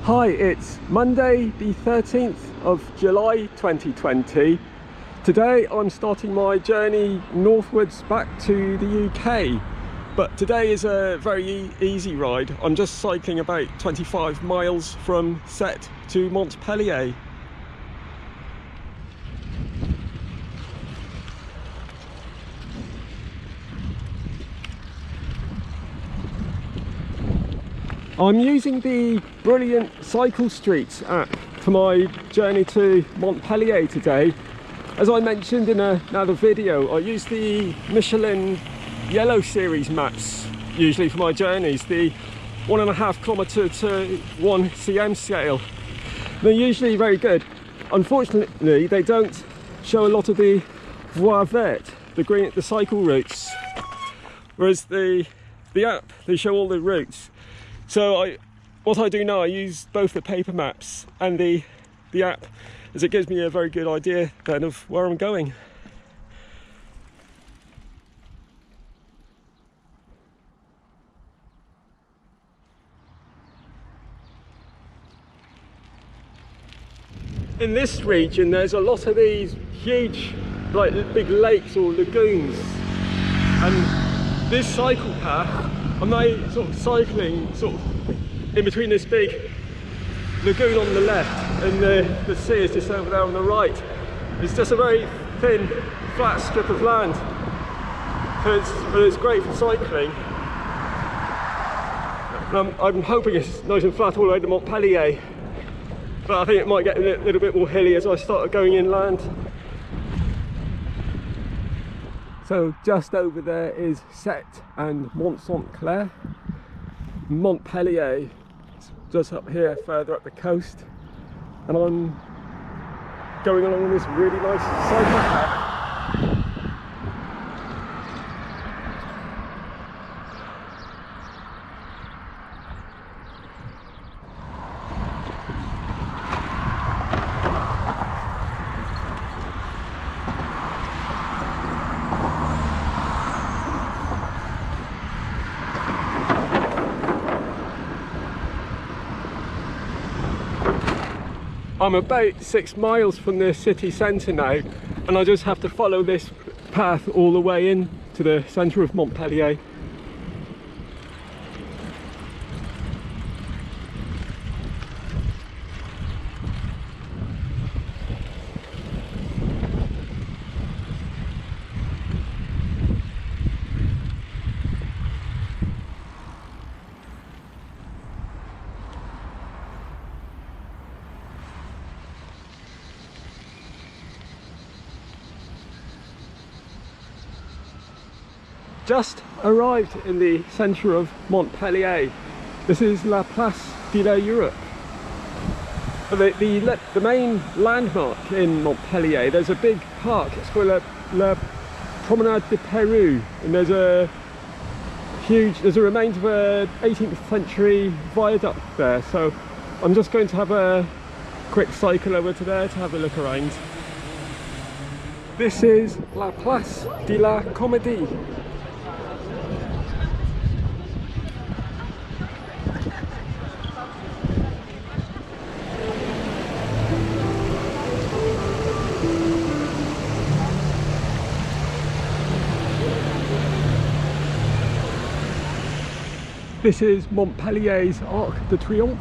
Hi, it's Monday the 13th of July 2020. Today I'm starting my journey northwards back to the UK, but today is a very easy ride. I'm just cycling about 25 miles from Sète to Montpellier. I'm using the brilliant Cycle Streets app for my journey to Montpellier today. As I mentioned in another video, I use the Michelin Yellow Series maps usually for my journeys, the 1.5 kilometre to 1 cm scale. They're usually very good. Unfortunately, they don't show a lot of the voies vertes, the cycle routes, whereas the app, they show all the routes. So what I do now, I use both the paper maps and the app, as it gives me a very good idea then of where I'm going. In this region there's a lot of these huge, like big lakes or lagoons, and this cycle path, I'm now sort of cycling in between this big lagoon on the left and the sea is just over there on the right. It's just a very thin, flat strip of land, but it's great for cycling. I'm hoping it's nice and flat all the way to Montpellier, but I think it might get a little bit more hilly as I start going inland. So just over there is Sète and Mont-Saint-Clair. Montpellier is just up here, further up the coast, and I'm going along this really nice cycle path. I'm about 6 miles from the city centre now, and I just have to follow this path all the way in to the centre of Montpellier. Just arrived in the centre of Montpellier. This is La Place de l'Europe. The main landmark in Montpellier, there's a big park, it's called La Promenade de Peru, and there's a remains of a 18th century viaduct there, so I'm just going to have a quick cycle over to there to have a look around. This is La Place de la Comédie. This is Montpellier's Arc de Triomphe,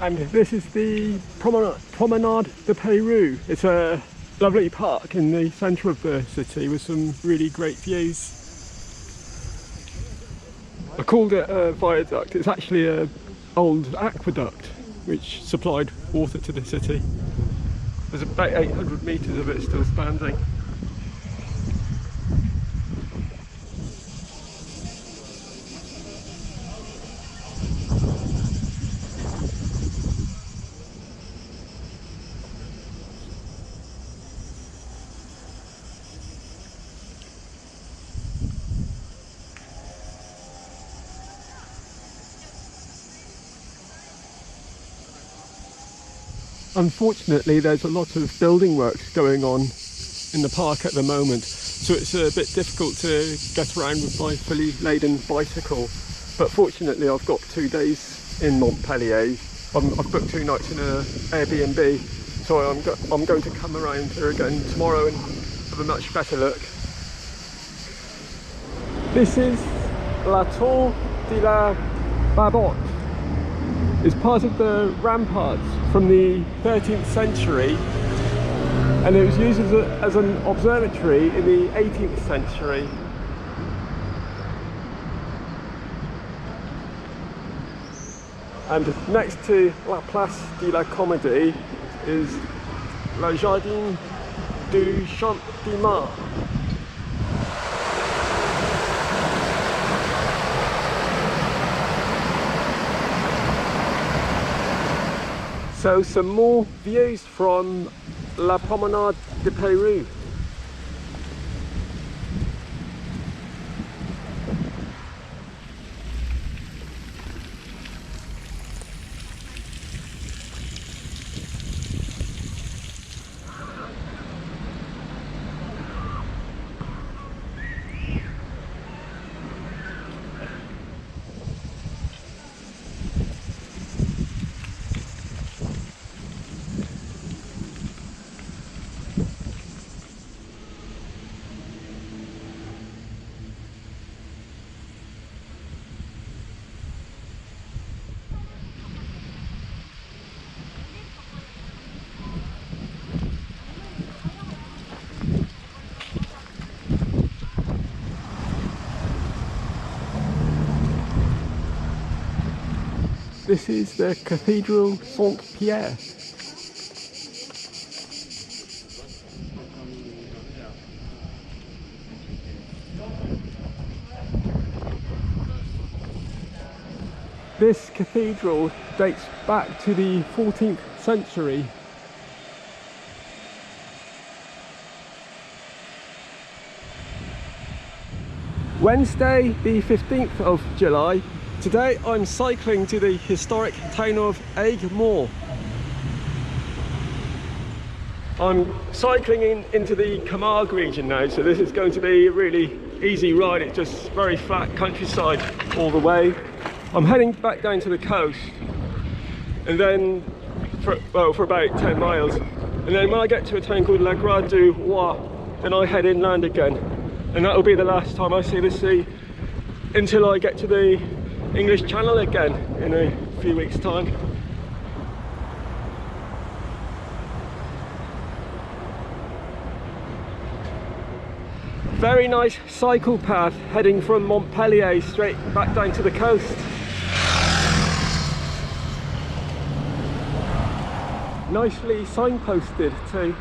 and this is the Promenade de Peru. It's a lovely park in the centre of the city with some really great views. I called it a viaduct. It's actually an old aqueduct which supplied water to the city. There's about 800 metres of it still standing. Unfortunately, there's a lot of building works going on in the park at the moment, so it's a bit difficult to get around with my fully laden bicycle. but fortunately I've got 2 days in Montpellier. I've booked 2 nights in an Airbnb, so I'm going to come around here again tomorrow and have a much better look. This is La Tour de la Babotte. It's part of the ramparts from the 13th century, and it was used as an observatory in the 18th century. And next to La Place de la Comédie is Le Jardin du Champ de Mars. So some more views from La Promenade de Peru. This is the Cathedral Saint-Pierre. This cathedral dates back to the 14th century. Wednesday the 15th of July. Today I'm cycling to the historic town of Aigues-Mortes. I'm cycling into the Camargue region now, so this is going to be a really easy ride. It's just very flat countryside all the way. I'm heading back down to the coast, and then for about 10 miles, and then when I get to a town called La Grade du Roi, then I head inland again, and that will be the last time I see the sea until I get to the English Channel again in a few weeks' time. Very nice cycle path heading from Montpellier straight back down to the coast. Nicely signposted too.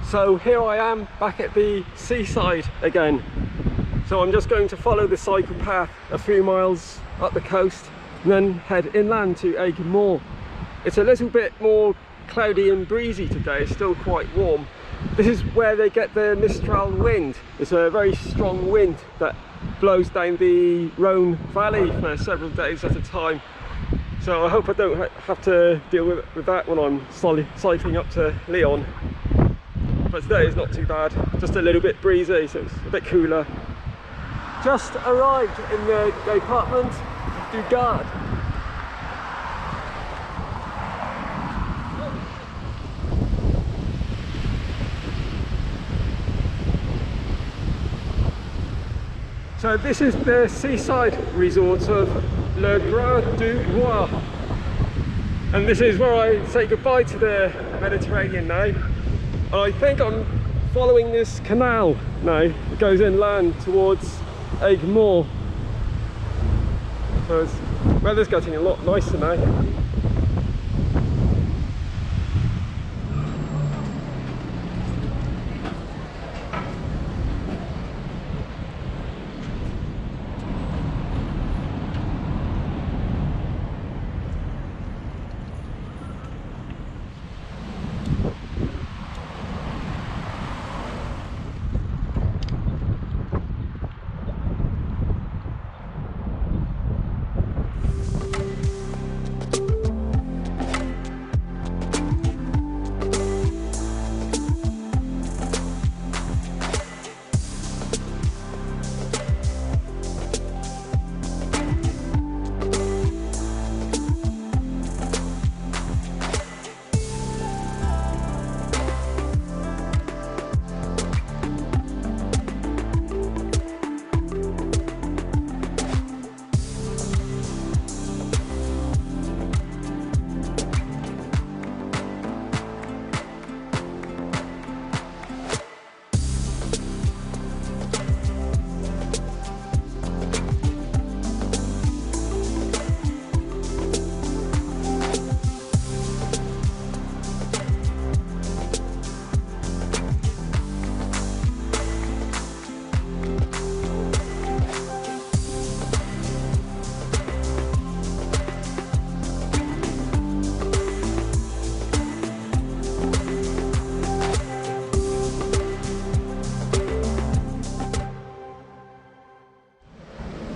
So here I am back at the seaside again. So I'm just going to follow the cycle path a few miles up the coast and then head inland to Aigues-Mortes. It's a little bit more cloudy and breezy today, it's still quite warm. This is where they get the Mistral wind. It's a very strong wind that blows down the Rhone Valley for several days at a time. So I hope I don't have to deal with that when I'm cycling up to Lyon. But today is not too bad, just a little bit breezy, so it's a bit cooler. Just arrived in the Pont du Gard. So this is the seaside resort of La Grade du Roi, and this is where I say goodbye to the Mediterranean now. I think I'm following this canal now. It goes inland towards Aigues-Mortes. So the weather's getting a lot nicer now.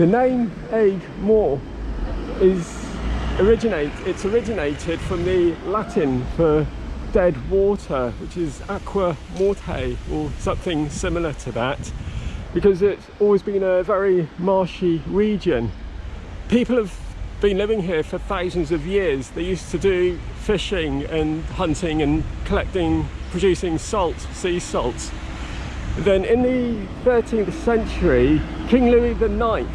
The name Aigues Mortes originated from the Latin for dead water, which is aqua morte, or something similar to that, because it's always been a very marshy region. People have been living here for thousands of years. They used to do fishing and hunting and collecting, producing salt, sea salt. Then in the 13th century, King Louis IX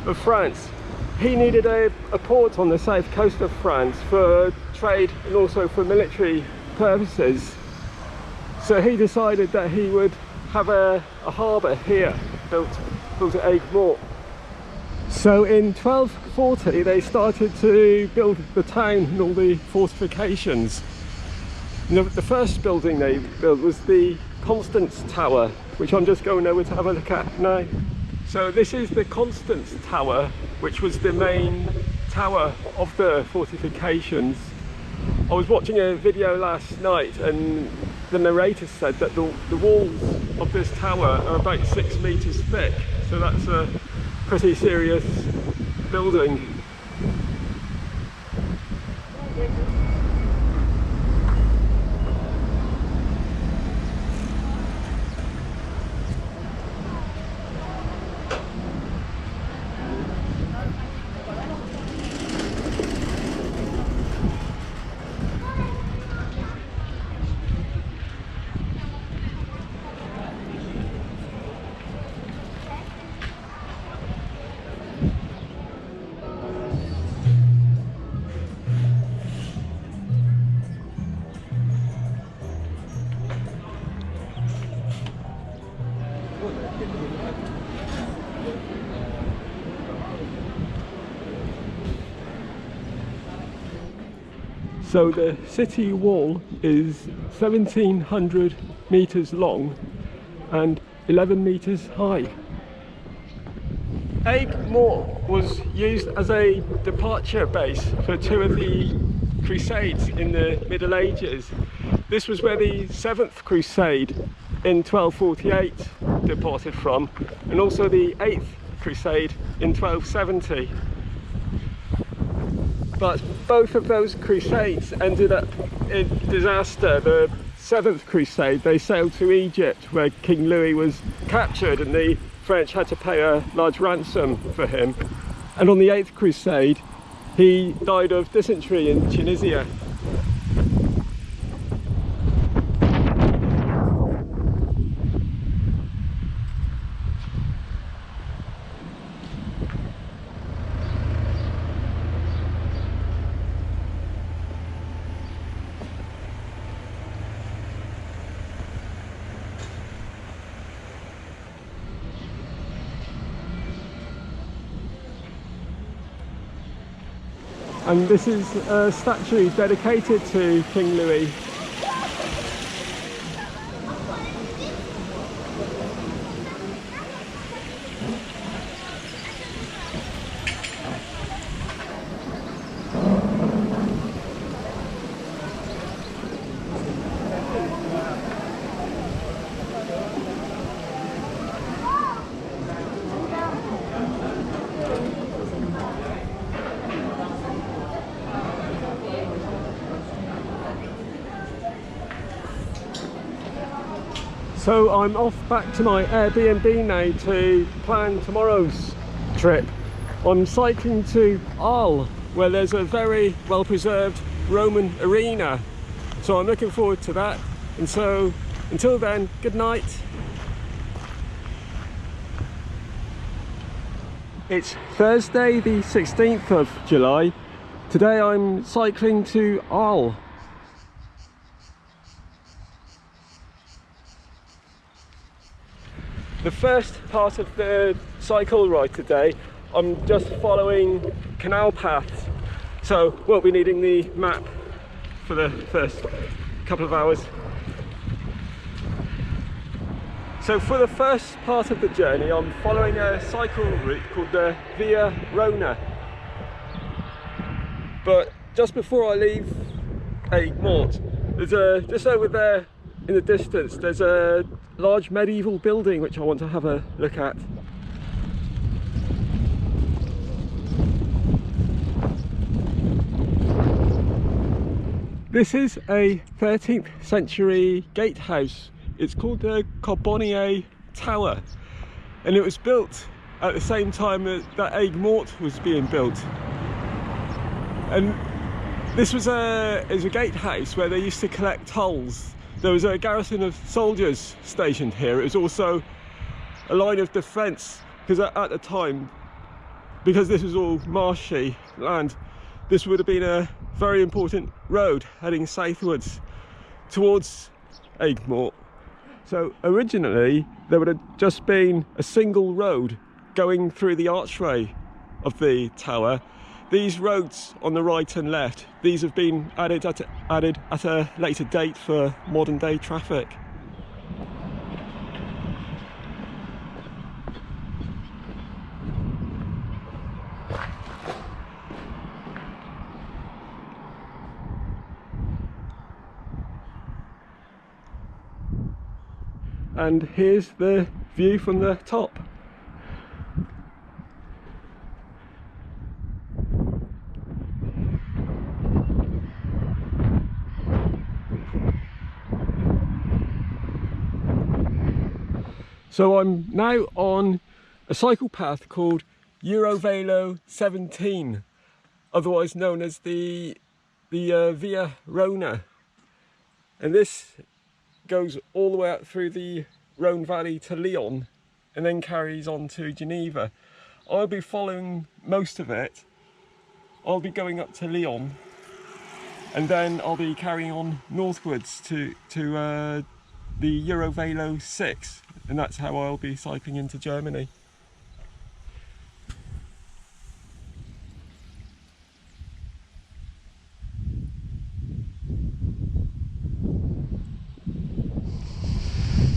of France, he needed a port on the south coast of France for trade and also for military purposes. So he decided that he would have a harbour here, built at Aigues Mortes. So in 1240 they started to build the town and all the fortifications. And the first building they built was the Constance Tower, which I'm just going over to have a look at now. So this is the Constance Tower, which was the main tower of the fortifications. I was watching a video last night and the narrator said that the walls of this tower are about 6 meters thick, so that's a pretty serious building. So the city wall is 1700 meters long and 11 meters high. Aigues Mortes was used as a departure base for two of the crusades in the Middle Ages. This was where the 7th Crusade in 1248 departed from, and also the 8th Crusade in 1270. But both of those crusades ended up in disaster. The 7th Crusade, they sailed to Egypt where King Louis was captured and the French had to pay a large ransom for him. And on the 8th Crusade, he died of dysentery in Tunisia. And this is a statue dedicated to King Louis. So I'm off back to my Airbnb now to plan tomorrow's trip. I'm cycling to Arles, where there's a very well preserved Roman arena. So I'm looking forward to that. And so until then, good night. It's Thursday the 16th of July. Today I'm cycling to Arles. The first part of the cycle ride today, I'm just following canal paths, so won't be needing the map for the first couple of hours. So for the first part of the journey, I'm following a cycle route called the Via Rona. But just before I leave Aigues Mortes, there's just over there in the distance, there's a large medieval building which I want to have a look at. This is a 13th century gatehouse. It's called the Carbonnier Tower, and it was built at the same time that Aigues Mortes was being built. And this was a gatehouse where they used to collect tolls. There was a garrison of soldiers stationed here. It was also a line of defence, because at the time, because this was all marshy land, this would have been a very important road heading southwards towards Aigues Mortes. So originally there would have just been a single road going through the archway of the tower. These roads on the right and left, these have been added at a later date for modern day traffic. And here's the view from the top. So I'm now on a cycle path called Eurovelo 17, otherwise known as the Via Rona, and this goes all the way up through the Rhone Valley to Lyon and then carries on to Geneva. I'll be following most of it. I'll be going up to Lyon, and then I'll be carrying on northwards to the Eurovelo 6, and that's how I'll be cycling into Germany.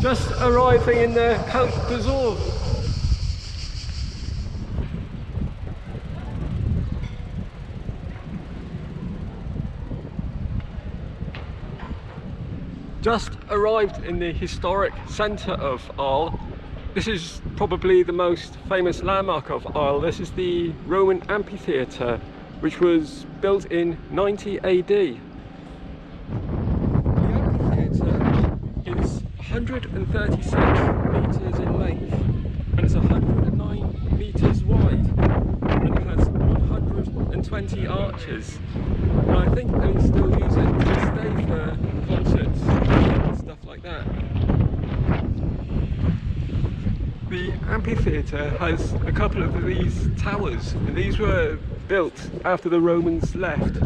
Just arriving in the Pont du Gard. Just arrived in the historic centre of Arles. This is probably the most famous landmark of Arles. This is the Roman amphitheatre, which was built in 90 AD. The amphitheatre is 136 metres in length, and it's 109 metres wide, and it has 120 arches, and I think they still use it to this day for concerts and stuff like that. The amphitheatre has a couple of these towers, and these were built after the Romans left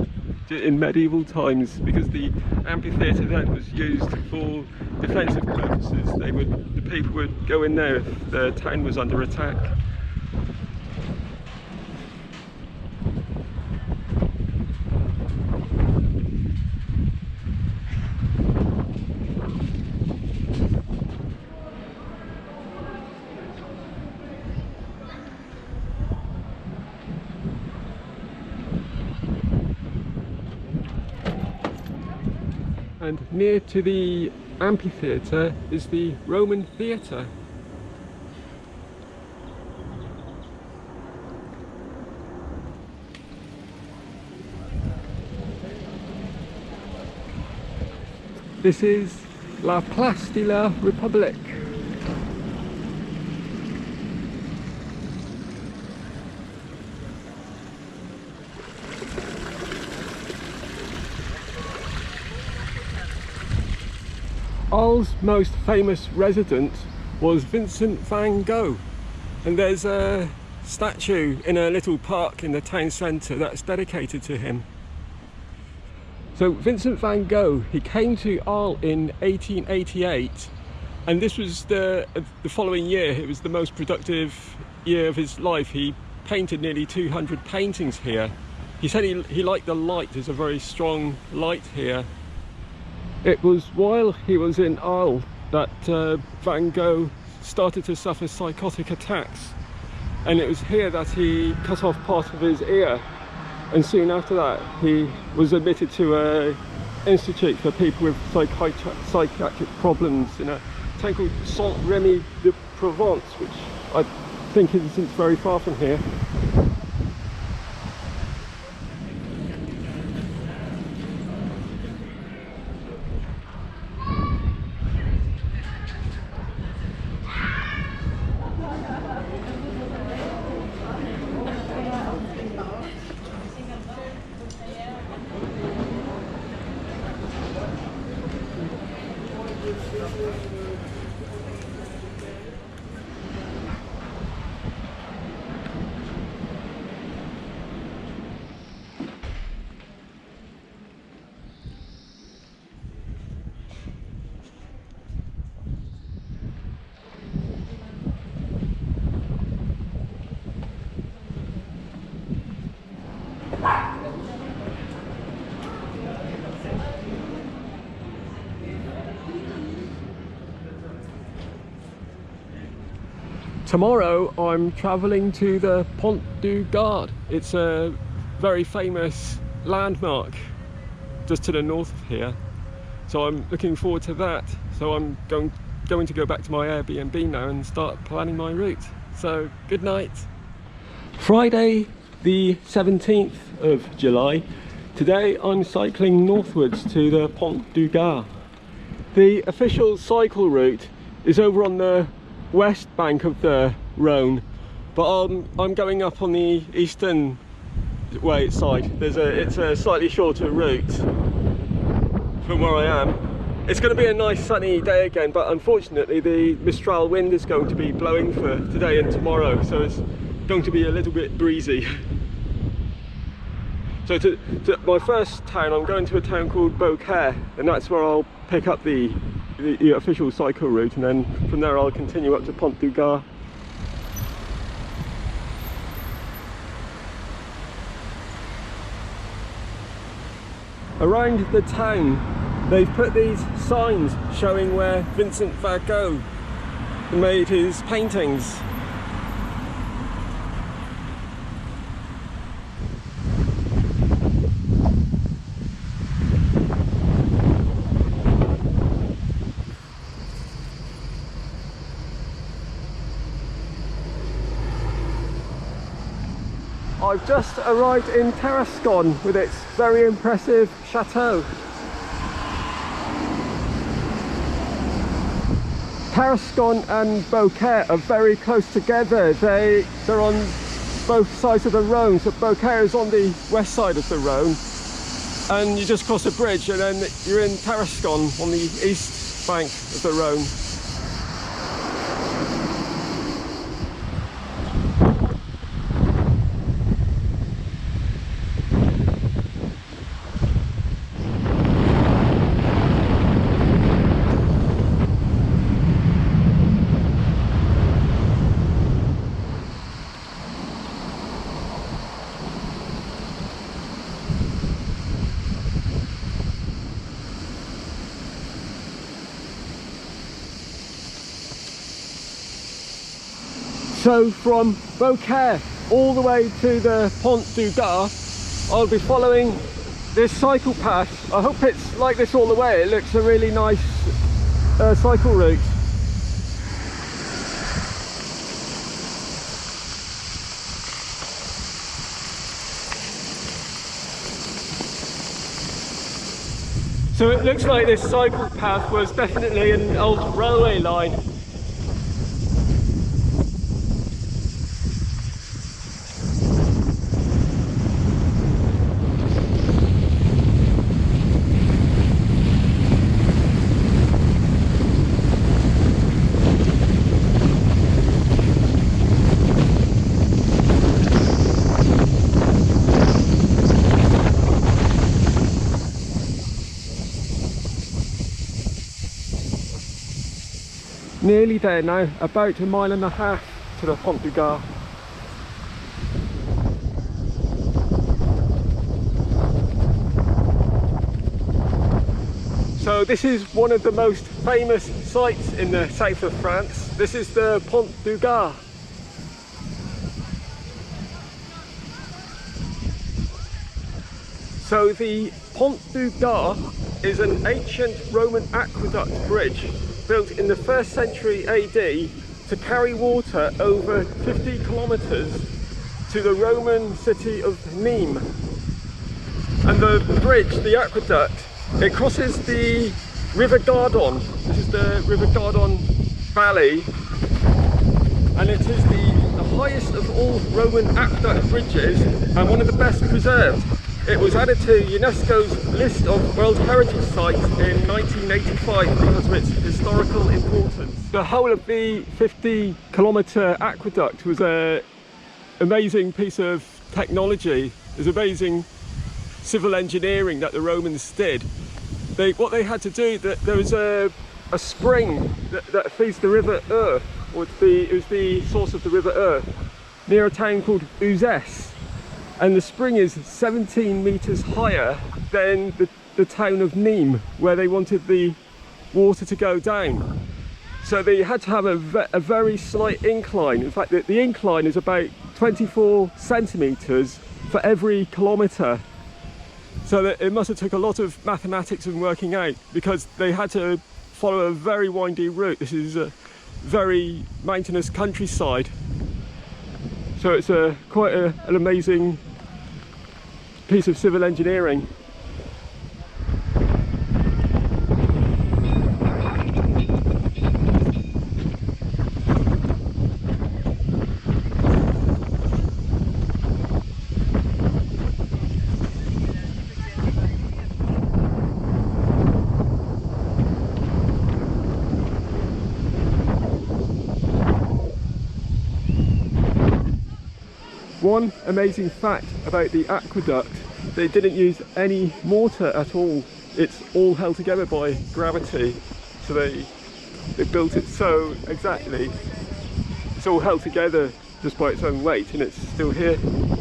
in medieval times, because the amphitheatre then was used for defensive purposes. The people would go in there if the town was under attack. And near to the amphitheatre is the Roman theatre. This is La Place de la République. Arles' most famous resident was Vincent van Gogh, and there's a statue in a little park in the town centre that's dedicated to him. So Vincent van Gogh, he came to Arles in 1888, and this was the following year. It was the most productive year of his life. He painted nearly 200 paintings here. He said he liked the light. There's a very strong light here. It was while he was in Arles that Van Gogh started to suffer psychotic attacks, and it was here that he cut off part of his ear, and soon after that he was admitted to an institute for people with psychiatric problems in a town called Saint-Rémy-de-Provence, which I think isn't very far from here. Tomorrow I'm travelling to the Pont du Gard. It's a very famous landmark just to the north of here. So I'm looking forward to that. So I'm going to go back to my Airbnb now and start planning my route. So good night. Friday the 17th of July. Today I'm cycling northwards to the Pont du Gard. The official cycle route is over on the west bank of the Rhone, but I'm going up on the eastern side. It's a slightly shorter route from where I am. It's going to be a nice sunny day again, but unfortunately the Mistral wind is going to be blowing for today and tomorrow, so it's going to be a little bit breezy. So to my first town, I'm going to a town called Beaucaire, and that's where I'll pick up the official cycle route, and then from there I'll continue up to Pont du Gard. Around the town they've put these signs showing where Vincent van Gogh made his paintings. I've just arrived in Tarascon with its very impressive chateau. Tarascon and Beaucaire are very close together. They're on both sides of the Rhone, so Beaucaire is on the west side of the Rhone, and you just cross a bridge and then you're in Tarascon on the east bank of the Rhone. So from Beaucaire all the way to the Pont du Gard, I'll be following this cycle path. I hope it's like this all the way. It looks a really nice cycle route. So it looks like this cycle path was definitely an old railway line. Nearly there now, about a mile and a half to the Pont du Gard. So this is one of the most famous sites in the south of France. This is the Pont du Gard. So the Pont du Gard is an ancient Roman aqueduct bridge built in the 1st century AD to carry water over 50 kilometers to the Roman city of Nîmes. And the bridge, the aqueduct, it crosses the River Gardon. This is the River Gardon Valley, and it is the highest of all Roman aqueduct bridges and one of the best preserved. It was added to UNESCO's list of World Heritage Sites in 1985 because of its historical importance. The whole of the 50-kilometre aqueduct was an amazing piece of technology. It was amazing civil engineering that the Romans did. What they had to do, there was a spring that feeds the River Eure, or it was the source of the River Eure, near a town called Uzès. And the spring is 17 meters higher than the town of Nîmes, where they wanted the water to go down. So they had to have a very slight incline. In fact, the incline is about 24 centimetres for every kilometre. So that it must have took a lot of mathematics and working out, because they had to follow a very windy route. This is a very mountainous countryside. So it's quite an amazing piece of civil engineering. One amazing fact about the aqueduct, they didn't use any mortar at all. It's all held together by gravity. So they built it so exactly. It's all held together just by its own weight, and it's still here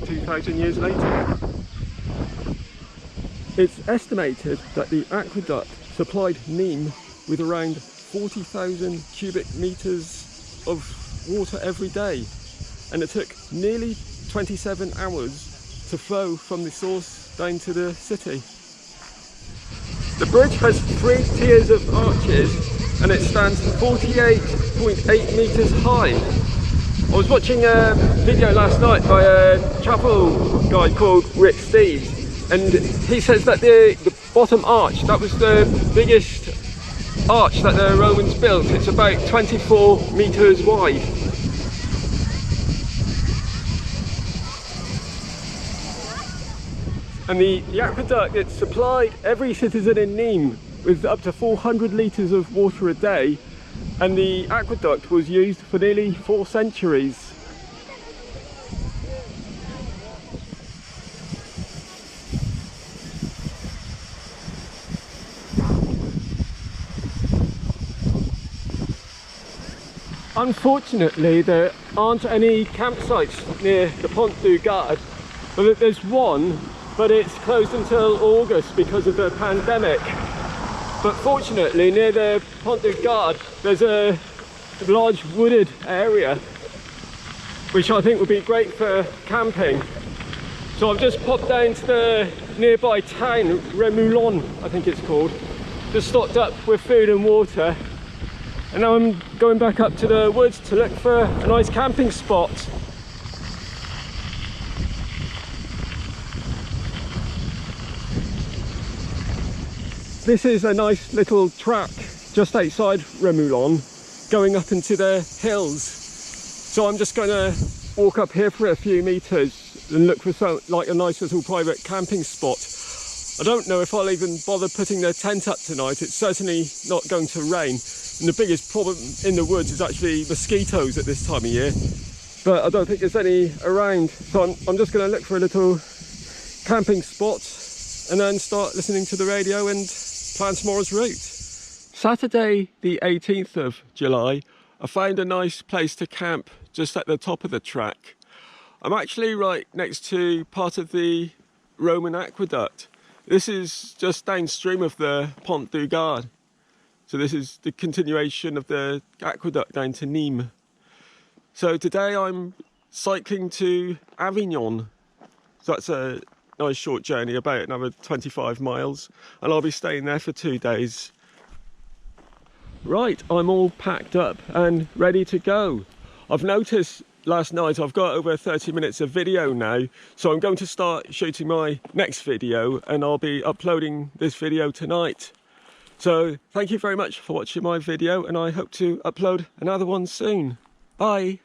2,000 years later. It's estimated that the aqueduct supplied Nîmes with around 40,000 cubic meters of water every day, and it took nearly 27 hours to flow from the source down to the city. The bridge has 3 tiers of arches and it stands 48.8 meters high. I was watching a video last night by a travel guy called Rick Steves, and he says that the bottom arch, that was the biggest arch that the Romans built. It's about 24 meters wide. And the aqueduct, it supplied every citizen in Nîmes with up to 400 litres of water a day, and the aqueduct was used for nearly 4 centuries. Unfortunately, there aren't any campsites near the Pont du Gard, but there's one, but it's closed until August because of the pandemic. But fortunately, near the Pont du Gard, there's a large wooded area, which I think would be great for camping. So I've just popped down to the nearby town, Remoulon, I think it's called, just stocked up with food and water. And now I'm going back up to the woods to look for a nice camping spot. This is a nice little track just outside Remoulon, going up into the hills. So I'm just going to walk up here for a few meters and look for like a nice little private camping spot. I don't know if I'll even bother putting the tent up tonight. It's certainly not going to rain. And the biggest problem in the woods is actually mosquitoes at this time of year. But I don't think there's any around. So I'm just going to look for a little camping spot and then start listening to the radio and plan tomorrow's route. Saturday the 18th of July, I found a nice place to camp just at the top of the track. I'm actually right next to part of the Roman aqueduct. This is just downstream of the Pont du Gard. So this is the continuation of the aqueduct down to Nîmes. So today I'm cycling to Avignon. So that's a nice short journey, about another 25 miles, and I'll be staying there for 2 days. Right, I'm all packed up and ready to go. I've noticed last night I've got over 30 minutes of video now, so I'm going to start shooting my next video, and I'll be uploading this video tonight. So thank you very much for watching my video, and I hope to upload another one soon. Bye.